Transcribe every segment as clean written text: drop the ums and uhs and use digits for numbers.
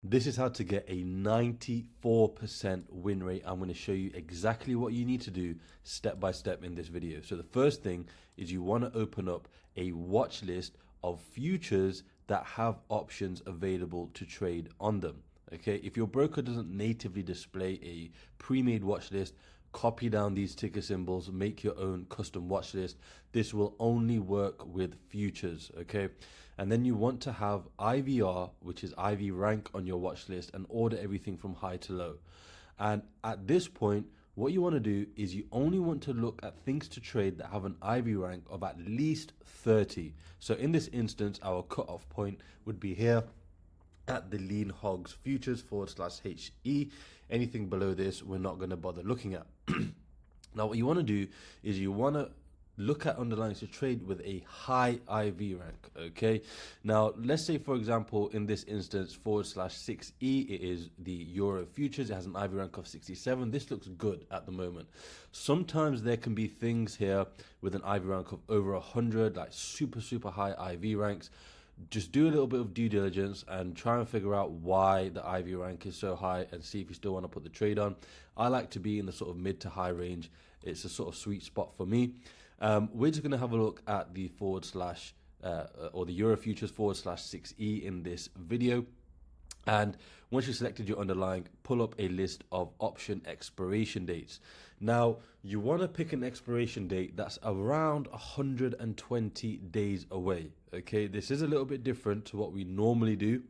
This is how to get a 94% win rate. I'm going to show you exactly what you need to do step by step in this video. So the first thing is you want to open up a watch list of futures that have options available to trade on them. Okay, if your broker doesn't natively display a pre-made watch list, copy down these ticker symbols, make your own custom watch list. This will only work with futures, okay? And then you want to have IVR, which is IV rank, on your watch list and order everything from high to low. And at this point, what you want to do is you only want to look at things to trade that have an IV rank of at least 30. So in this instance, our cutoff point would be here at the Lean Hogs Futures /HE. Anything below this, we're not going to bother looking at. Now, what you want to do is you want to look at underlyings to trade with a high IV rank, okay? Now, let's say, for example, in this instance, /6E, it is the Euro Futures. It has an IV rank of 67. This looks good at the moment. Sometimes there can be things here with an IV rank of over 100, like super high IV ranks. Just do a little bit of due diligence and try and figure out why the IV rank is so high and see if you still want to put the trade on. I like to be in the sort of mid to high range. It's a sort of sweet spot for me. We're just going to have a look at the or the Euro Futures /6E in this video. And once you've selected your underlying, pull up a list of option expiration dates. Now, you want to pick an expiration date that's around 120 days away. Okay, this is a little bit different to what we normally do,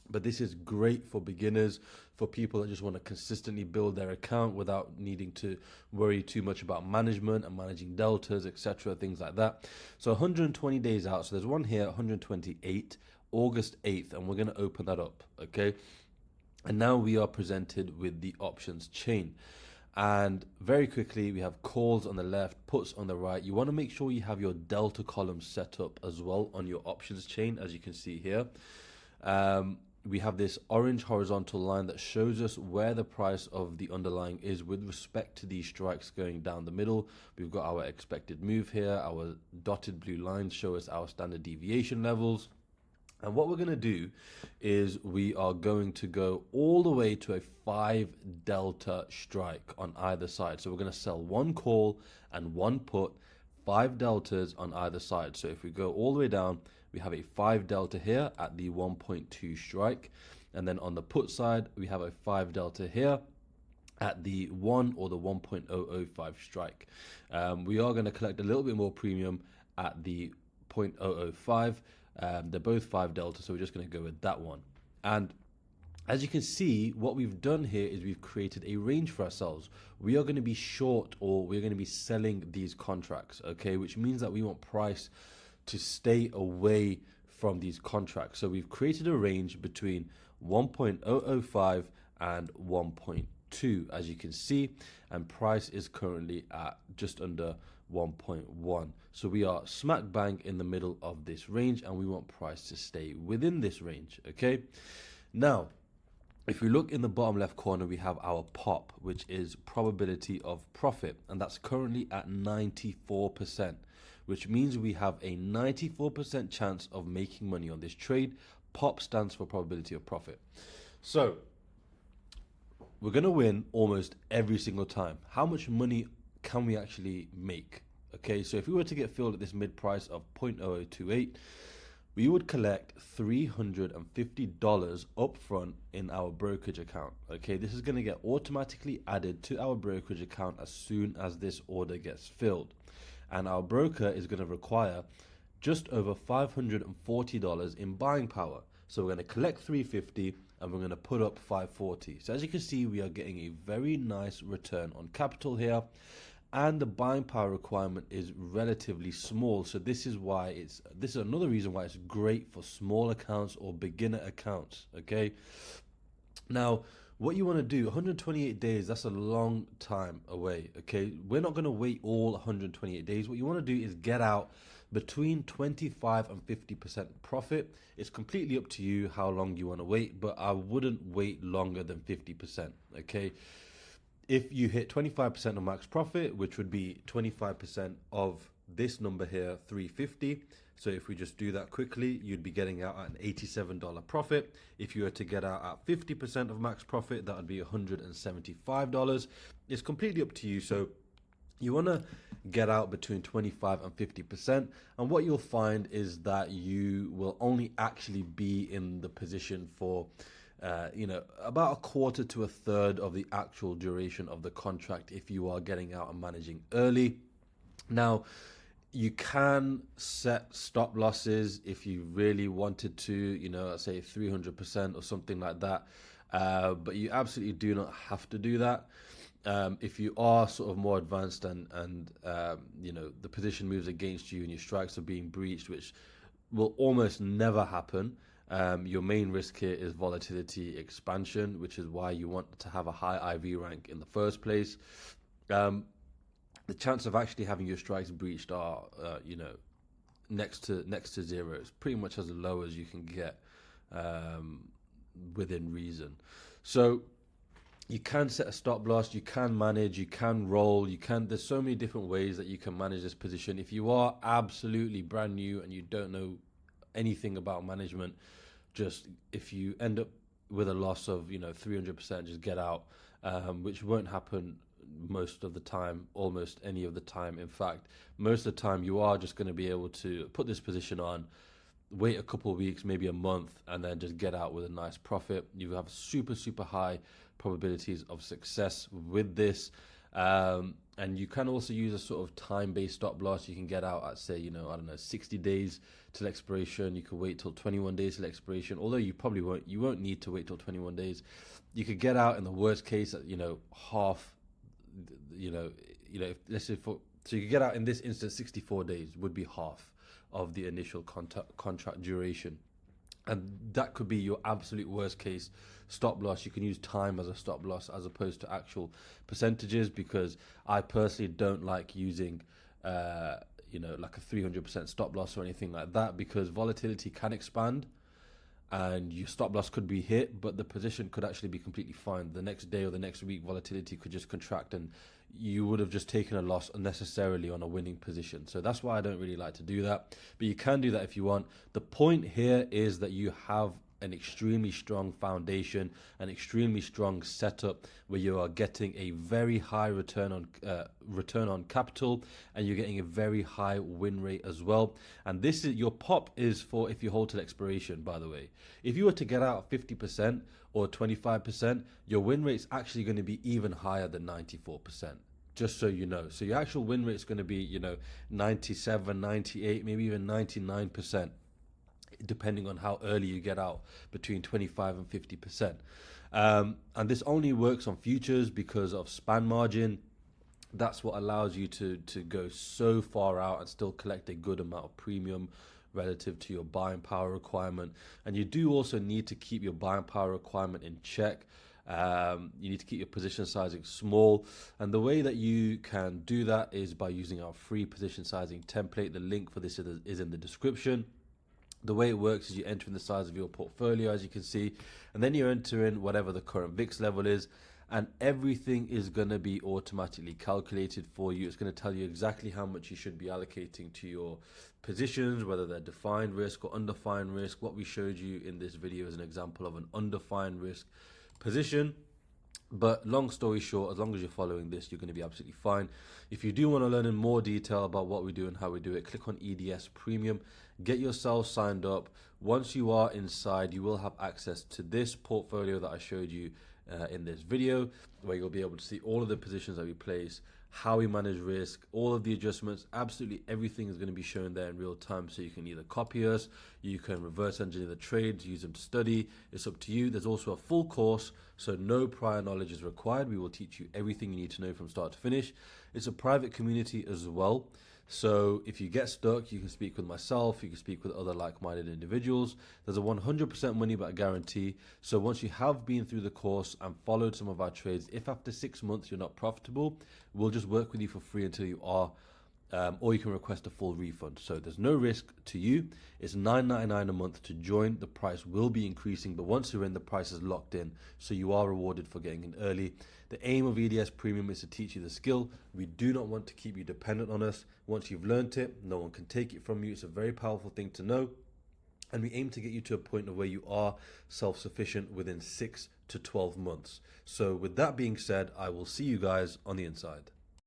but this is great for beginners, for people that just want to consistently build their account without needing to worry too much about management and managing deltas, etc., things like that. So 120 days out. So there's one here, 128. August 8th, and we're going to open that up, okay? And now we are presented with the options chain. And very quickly, we have calls on the left, puts on the right. You want to make sure you have your delta column set up as well on your options chain, as you can see here. We have this orange horizontal line that shows us where the price of the underlying is with respect to these strikes going down the middle. We've got our expected move here. Our dotted blue lines show us our standard deviation levels. And what we're going to do is we are going to go all the way to a 5 delta strike on either side. So we're going to sell one call and one put, 5 deltas on either side. So if we go all the way down, we have a 5 delta here at the 1.2 strike. And then on the put side, we have a 5 delta here at the 1 or the 1.005 strike. We are going to collect a little bit more premium at the 0.005. They're both 5 delta, so we're just going to go with that one. And as you can see, what we've done here is we've created a range for ourselves. We are going to be short, or we're going to be selling these contracts, okay, which means that we want price to stay away from these contracts. So we've created a range between 1.005 and 1.2, as you can see, and price is currently at just under 1.1. So we are smack bang in the middle of this range, and we want price to stay within this range, okay? Now, if we look in the bottom left corner, we have our POP, which is probability of profit, and that's currently at 94%, which means we have a 94% chance of making money on this trade. POP stands for probability of profit. So we're going to win almost every single time. How much money can we actually make? Okay, so if we were to get filled at this mid price of 0.0028, we would collect $350 upfront in our brokerage account. Okay, this is going to get automatically added to our brokerage account as soon as this order gets filled. And our broker is going to require just over $540 in buying power. So we're going to collect $350 and we're going to put up $540. So as you can see, we are getting a very nice return on capital here. And the buying power requirement is relatively small. So this is another reason why it's great for small accounts or beginner accounts. Okay. Now, what you want to do, 128 days, that's a long time away. Okay. We're not going to wait all 128 days. What you want to do is get out between 25 and 50% profit. It's completely up to you how long you want to wait, but I wouldn't wait longer than 50%. Okay. If you hit 25% of max profit, which would be 25% of this number here, 350. So if we just do that quickly, you'd be getting out at an $87 profit. If you were to get out at 50% of max profit, that would be $175. It's completely up to you. So you want to get out between 25 and 50%. And what you'll find is that you will only actually be in the position for about a quarter to a third of the actual duration of the contract if you are getting out and managing early. Now, you can set stop losses if you really wanted to, let's say 300% or something like that. But you absolutely do not have to do that. If you are sort of more advanced and the position moves against you and your strikes are being breached, which will almost never happen, your main risk here is volatility expansion, which is why you want to have a high IV rank in the first place. The chance of actually having your strikes breached are, next to zero. It's pretty much as low as you can get within reason. So you can set a stop loss, you can manage, you can roll, there's so many different ways that you can manage this position. If you are absolutely brand new and you don't know anything about management, just if you end up with a loss of 300%, just get out, which won't happen most of the time, almost any of the time. In fact, most of the time you are just going to be able to put this position on, wait a couple of weeks, maybe a month, and then just get out with a nice profit. You have super high probabilities of success with this. And you can also use a sort of time-based stop loss. You can get out at, say, 60 days till expiration. You could wait till 21 days till expiration, although you won't need to wait till 21 days. You could get out in the worst case at, half, let's say so you could get out in this instance, 64 days would be half of the initial contract duration. And that could be your absolute worst case stop loss. You can use time as a stop loss as opposed to actual percentages, because I personally don't like using, like a 300% stop loss or anything like that, because volatility can expand and your stop loss could be hit, but the position could actually be completely fine. The next day or the next week, volatility could just contract and you would have just taken a loss unnecessarily on a winning position. So that's why I don't really like to do that. But you can do that if you want. The point here is that you have an extremely strong foundation, an extremely strong setup where you are getting a very high return on capital, and you're getting a very high win rate as well. And this is your pop is for if you hold till expiration, by the way. If you were to get out 50% or 25%, your win rate is actually going to be even higher than 94%. Just so you know. So your actual win rate is going to be, 97, 98, maybe even 99%. Depending on how early you get out, between 25 and 50%. And this only works on futures because of span margin. That's what allows you to go so far out and still collect a good amount of premium relative to your buying power requirement. And you do also need to keep your buying power requirement in check. You need to keep your position sizing small, and the way that you can do that is by using our free position sizing template. The link for this is in the description. The way it works is you enter in the size of your portfolio, as you can see, and then you enter in whatever the current VIX level is, and everything is going to be automatically calculated for you. It's going to tell you exactly how much you should be allocating to your positions, whether they're defined risk or undefined risk. What we showed you in this video is an example of an undefined risk position. But long story short, as long as you're following this, you're going to be absolutely fine. If you do want to learn in more detail about what we do and how we do it, click on EDS Premium, get yourself signed up. Once you are inside, you will have access to this portfolio that I showed you in this video, where you'll be able to see all of the positions that we place, how we manage risk, all of the adjustments. Absolutely everything is going to be shown there in real time, so you can either copy us, you can reverse engineer the trades, use them to study. It's up to you. There's also a full course, so no prior knowledge is required. We will teach you everything you need to know from start to finish. It's a private community as well, so if you get stuck, you can speak with myself, you can speak with other like-minded individuals. There's a 100% money back guarantee. So once you have been through the course and followed some of our trades, if after 6 months you're not profitable, we'll just work with you for free until you are or you can request a full refund. So there's no risk to you. It's $9.99 a month to join. The price will be increasing, but once you're in, the price is locked in, so you are rewarded for getting in early. The aim of EDS Premium is to teach you the skill. We do not want to keep you dependent on us. Once you've learned it, no one can take it from you. It's a very powerful thing to know. And we aim to get you to a point of where you are self-sufficient within 6 to 12 months. So with that being said, I will see you guys on the inside.